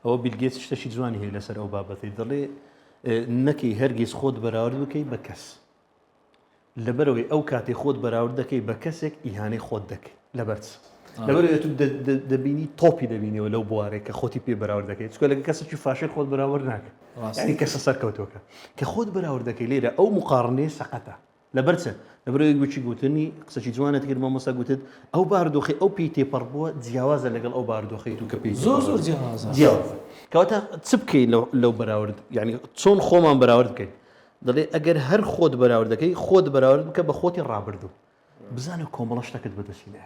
ئەوە بیل گێتس شتێکی جوانی هەیە لەسەر ئەو بابەتی دەڵێ نەکەی هەرگیز خۆت بەراورد بکەی بە کەس لەبەرەوەی ئەو کاتێ خۆت بەراورد دەکەی بە کەسێک ئیهانەی خۆت دەکەی لەبەرچ لەبەرەوەی تو دەبینی تۆپی دەبینیەوە لەو بوارەیە کە خۆتی پێ بەراورد دەکەیت چکە لەگە کەسێکی فاشل خۆت بەراورد ناکە یعنی کەسە سەرکەوتۆکە کە خۆت بەراورد دەکەی لێرە ئەو مقارنەیە سەقەتە لەبەرچە لەبەرەوەی گوچی گوتنی قسەی جوانت کرد مامۆستا گوتت ئەو بارودۆخی ئەو پێی تێپەڕ بووە جیاوازە لەگەڵ ئەو بارودۆخی تو کە پێی زۆر جیاوازە کەواتە چ بکەین لەو بەراورد یعنی چۆن خۆمان بەراورد بکەین دەڵێ ئەگەر هەر خۆت بەراورد دەکەی خۆت بەراورد بکە بە خۆتی ڕابردوو بزانە کۆمەڵە شتەکەت بەدەستینە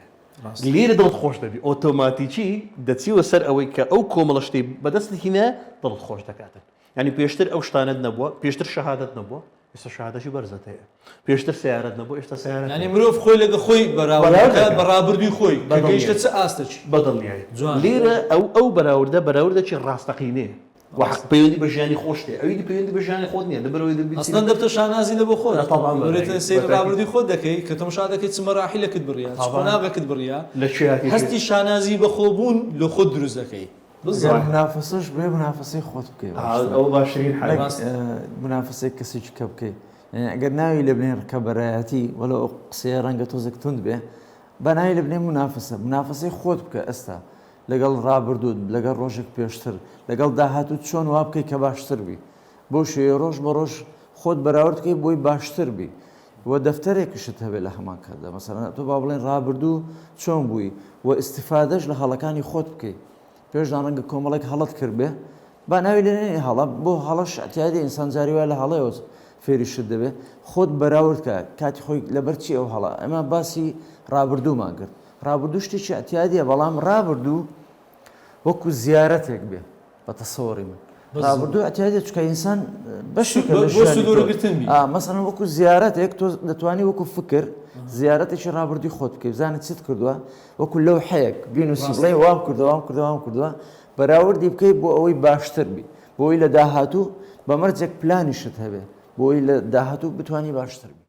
لێرە دڵت خۆش دەبی ئۆتۆماتیکی دەچیوە سەر ئەوەی کە ئەو کۆمەڵە شتەی بەدەستێکینە دڵت خۆش دەکاتن ینی پێشتر ئەو شتانت نەبووە پێشتر شەهادەت نەبووە ئێستا شەهادەتی بەرزت هەیە پێشتر سیارەت نەبووە ئێستا سیارەت ینی مرۆڤ خۆی لەگە خۆی بەراوردەکە بەڕابردووی خۆی گەیشتە چ ئاستەچی بەدڵنیایی لێرە ئەو بەراوردەکی ڕاستەقینەیە پەیوەندی بە ژیانی خۆشتێ ئەوی پەیوەندی بە ژیانی خۆت نییە لەبەرەوەی دەبی ئەسڵەن دەبتە شانازی لە بۆ خۆت بەڕێتە سیر ڕابردووی خۆت دەکەی کە تۆ شا دەکەیت چ مەراحیلەکەت بڕیا چ قۆناغەکەت بڕیا لە چیاکی هەستی شانازی بەخۆبوون لە خۆت دروست دەکەی منافسەش بێ منافسەی خۆت بکەیت ئەو باشترین منافسەی کەسێکی کە بکەیت ئەگەر ناوی لە بنێن ڕکە بەرایەتی وەلە ئەو قسەیە ڕەنگە تۆزێک تند بێ بە ناوی لە بنێن منافسەی خۆت بکە ئێستا لەگەڵ ڕابردوود لەگەڵ ڕۆژێک پێشتر لەگەڵ داهاتوت چۆن وا بکەی کە باشتر بی بۆ شوێ ڕۆژ بە ڕۆژ خۆت بەراورد بکەی بۆی باشتر بی وە دەفتەرێکشت هەبێت لە هەمان کاتدا مەسەڵەن تۆ با بڵێن ڕابردوو چۆن بووی و ئیستیفادەش لە هەڵەکانی خۆت بکەیت پێشدان ڕەنگە کۆمەڵێک هەڵت کرد بێ با ناوی لێنێ هەڵە بۆ هەڵەش ئەتیادی ئینسان جاری وای لە هەڵەیەوە فێریشت دەبێت خۆت بەراورد کە کاتی خۆی لەبەرچی ئەو هەڵە ئەمە باسی ڕابردوومان کرد ڕابردوو شتێکی ئەتیادیە بەڵام ڕابردوو وەکو زیارەتێک بێ بە تەسەوەڕی من ڕابردوو ئەتیادێت چکە ئینسان بەشێکە مەسەڵەن وەکو زیارەتێک تۆ دەتوانی وەکو فکر زیارەتێکی ڕابردووی خۆت بکەی بزانێت چیت کردووە وەکو لەو حەیەک بینوسی بڵێ وام کردووە بەراوردی بکەی بۆ ئەوەی باشتر بی بۆی لە داهاتوو بە مەرجێک پلانیشت هەبێ بۆی لە داهاتوو بتوانی باشتر بی